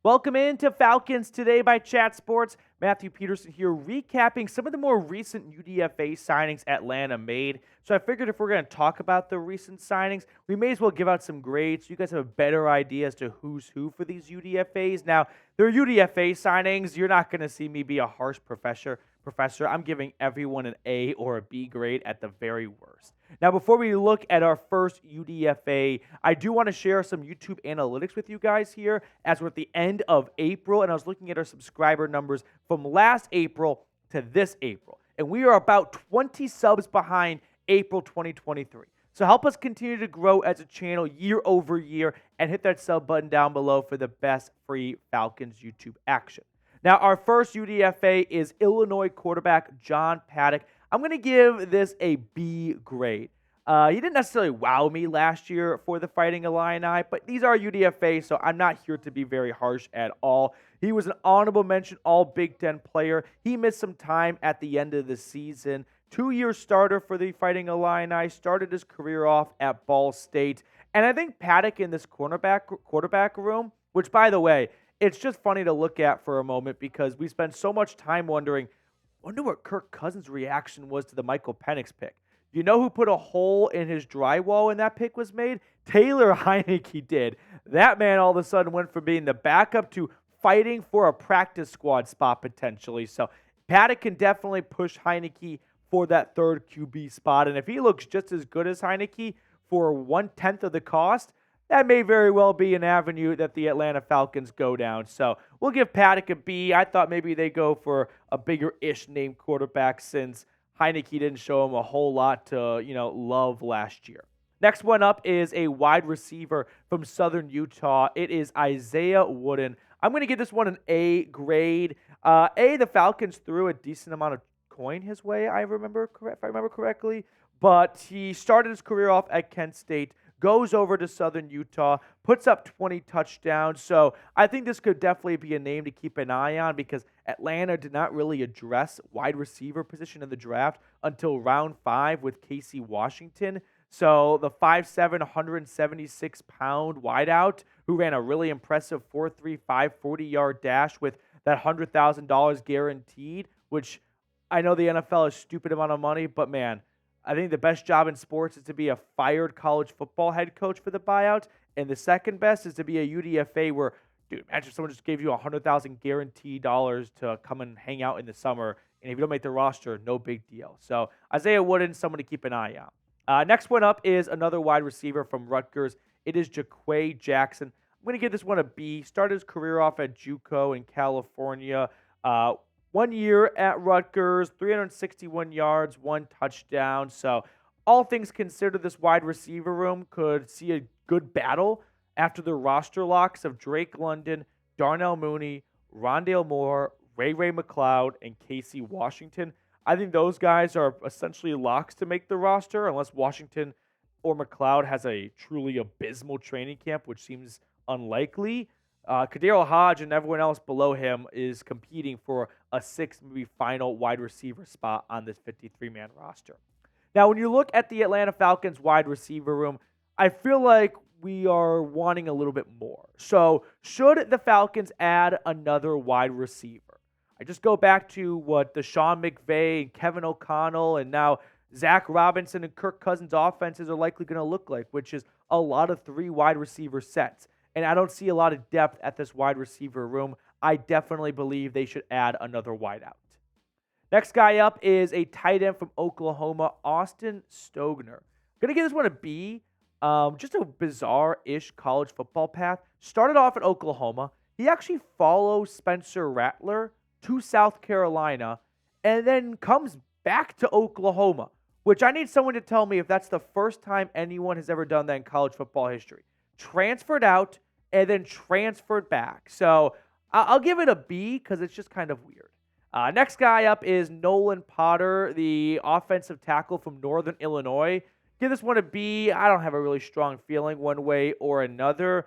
Welcome into Falcons Today by Chat Sports. Matthew Peterson here, recapping some of the more recent UDFA signings Atlanta made. So I figured if we're going to talk about the recent signings, we may as well give out some grades so you guys have a better idea as to who's who for these UDFAs. Now, they're UDFA signings. You're not going to see me be a harsh professor. I'm giving everyone an A or a B grade at the very worst. Now, before we look at our first UDFA, I do want to share some YouTube analytics with you guys here as we're at the end of April, and I was looking at our subscriber numbers from last April to this April, and we are about 20 subs behind April 2023. So help us continue to grow as a channel year over year and hit that sub button down below for the best free Falcons YouTube action. Now, our first UDFA is Illinois quarterback John Paddock. I'm going to give this a B grade. He didn't necessarily wow me last year for the Fighting Illini, but these are UDFA, so I'm not here to be very harsh at all. He was an honorable mention All Big Ten player. He missed some time at the end of the season. 2-year starter for the Fighting Illini, started his career off at Ball State. And I think Paddock in this quarterback room, which, by the way, it's just funny to look at for a moment because we spent so much time wonder what Kirk Cousins' reaction was to the Michael Penix pick. You know who put a hole in his drywall when that pick was made? Taylor Heinicke did. That man all of a sudden went from being the backup to fighting for a practice squad spot potentially. So Paddock can definitely push Heinicke for that third QB spot. And if he looks just as good as Heinicke for 1/10 of the cost, that may very well be an avenue that the Atlanta Falcons go down. So we'll give Paddock a B. I thought maybe they go for a bigger-ish named quarterback since Heinicke didn't show him a whole lot to, love last year. Next one up is a wide receiver from Southern Utah. It is Isaiah Wooden. I'm going to give this one an A grade. The Falcons threw a decent amount of coin his way, if I remember correctly. But he started his career off at Kent State, goes over to Southern Utah, puts up 20 touchdowns. So I think this could definitely be a name to keep an eye on because Atlanta did not really address wide receiver position in the draft until round 5 with Casey Washington. So the 5'7", 176-pound wideout who ran a really impressive 4.35 40-yard dash with that $100,000 guaranteed, which I know the NFL is a stupid amount of money, but man, I think the best job in sports is to be a fired college football head coach for the buyout, and the second best is to be a UDFA where, dude, imagine someone just gave you $100,000 guaranteed dollars to come and hang out in the summer, and if you don't make the roster, no big deal. So Isaiah Wooden, someone to keep an eye on. Next one up is another wide receiver from Rutgers. It is JaQuae Jackson. I'm going to give this one a B. Started his career off at JUCO in California. 1 year at Rutgers, 361 yards, 1 touchdown. So all things considered, this wide receiver room could see a good battle after the roster locks of Drake London, Darnell Mooney, Rondale Moore, Ray McLeod, and Casey Washington. I think those guys are essentially locks to make the roster unless Washington or McLeod has a truly abysmal training camp, which seems unlikely. Kaderl Hodge and everyone else below him is competing for a 6th, maybe final wide receiver spot on this 53-man roster. Now, when you look at the Atlanta Falcons wide receiver room, I feel like we are wanting a little bit more. So, should the Falcons add another wide receiver? I just go back to what the Sean McVay and Kevin O'Connell and now Zach Robinson and Kirk Cousins offenses are likely going to look like, which is a lot of 3 wide receiver sets. And I don't see a lot of depth at this wide receiver room. I definitely believe they should add another wideout. Next guy up is a tight end from Oklahoma, Austin Stogner. Going to give this one a B. Just a bizarre-ish college football path. Started off at Oklahoma. He actually follows Spencer Rattler to South Carolina and then comes back to Oklahoma, which I need someone to tell me if that's the first time anyone has ever done that in college football history. Transferred out and then transferred back. So I'll give it a B because it's just kind of weird. Next guy up is Nolan Potter, the offensive tackle from Northern Illinois. Give this one a B. I don't have a really strong feeling one way or another.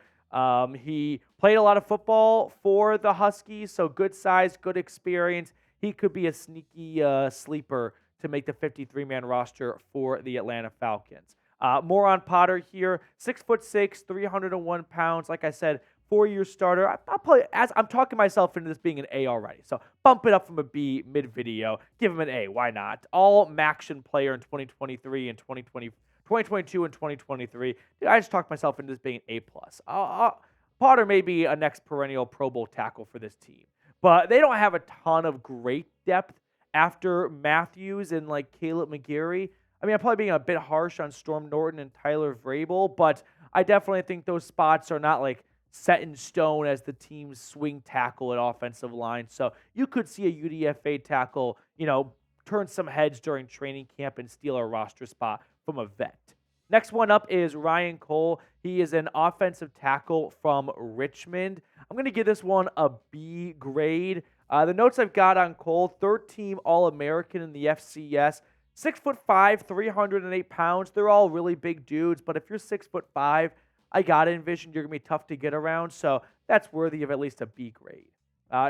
He played a lot of football for the Huskies, so good size, good experience. He could be a sneaky sleeper to make the 53-man roster for the Atlanta Falcons. More on Potter here. 6'6", 301 pounds. Like I said, 4-year starter. I'll probably, as I'm talking myself into this being an A already. So bump it up from a B mid-video. Give him an A. Why not? All Maction player in 2023 and 2022 and 2023. Dude, I just talked myself into this being an A+. Potter may be a next perennial Pro Bowl tackle for this team. But they don't have a ton of great depth after Matthews and like Caleb McGarry. I mean, I'm probably being a bit harsh on Storm Norton and Tyler Vrabel, but I definitely think those spots are not like set in stone as the team's swing tackle at offensive line. So you could see a UDFA tackle, turn some heads during training camp and steal a roster spot from a vet. Next one up is Ryan Coll. He is an offensive tackle from Richmond. I'm going to give this one a B grade. The notes I've got on Coll: third-team All-American in the FCS, 6'5", 308 pounds. They're all really big dudes, but if you're 6'5", I got to envision you're going to be tough to get around, so that's worthy of at least a B grade.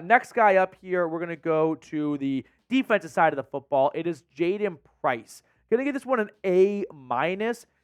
Next guy up here, we're going to go to the defensive side of the football. It is Jayden Price. Going to give this one an A-.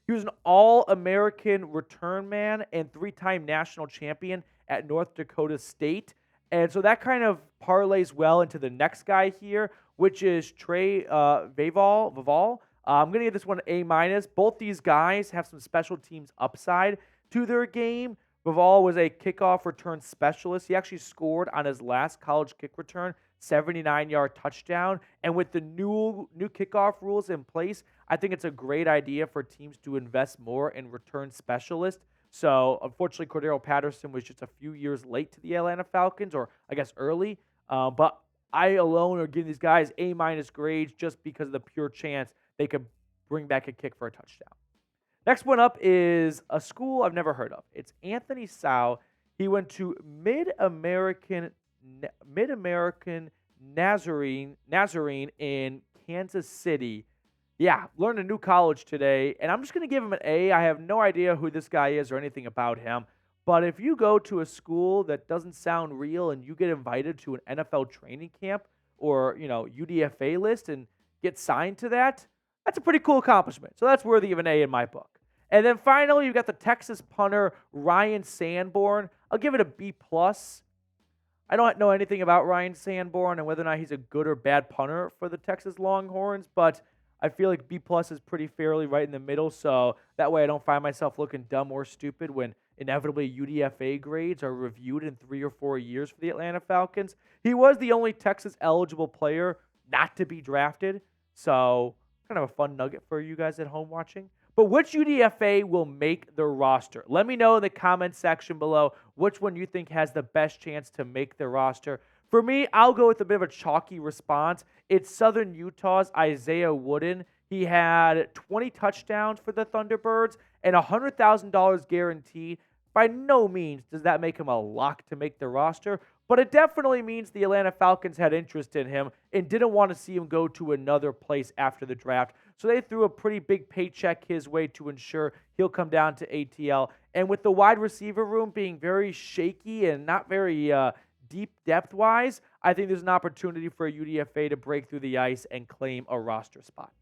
He was an All-American return man and 3-time national champion at North Dakota State. And so that kind of parlays well into the next guy here, which is Trey Vaval. I'm going to give this one an A-. Both these guys have some special teams upside to their game. Vaval was a kickoff return specialist. He actually scored on his last college kick return, 79-yard touchdown. And with the new kickoff rules in place, I think it's a great idea for teams to invest more in return specialists. So, unfortunately, Cordero Patterson was just a few years late to the Atlanta Falcons, or I guess early. But I alone are giving these guys A- grades just because of the pure chance they could bring back a kick for a touchdown. Next one up is a school I've never heard of. It's Anthony Sau. He went to MidAmerican Nazarene in Kansas City. Yeah, learned a new college today, and I'm just going to give him an A. I have no idea who this guy is or anything about him. But if you go to a school that doesn't sound real and you get invited to an NFL training camp or, UDFA list and get signed to that, that's a pretty cool accomplishment. So that's worthy of an A in my book. And then finally, you've got the Texas punter, Ryan Sanborn. I'll give it a B+. I don't know anything about Ryan Sanborn and whether or not he's a good or bad punter for the Texas Longhorns, but I feel like B+ is pretty fairly right in the middle, so that way I don't find myself looking dumb or stupid when inevitably UDFA grades are reviewed in 3 or 4 years for the Atlanta Falcons. He was the only Texas-eligible player not to be drafted, so kind of a fun nugget for you guys at home watching. But which UDFA will make the roster? Let me know in the comment section below which one you think has the best chance to make the roster. For me, I'll go with a bit of a chalky response. It's Southern Utah's Isaiah Wooden. He had 20 touchdowns for the Thunderbirds and $100,000 guaranteed. By no means does that make him a lock to make the roster, but it definitely means the Atlanta Falcons had interest in him and didn't want to see him go to another place after the draft. So they threw a pretty big paycheck his way to ensure he'll come down to ATL. And with the wide receiver room being very shaky and not very deep depth-wise, I think there's an opportunity for a UDFA to break through the ice and claim a roster spot.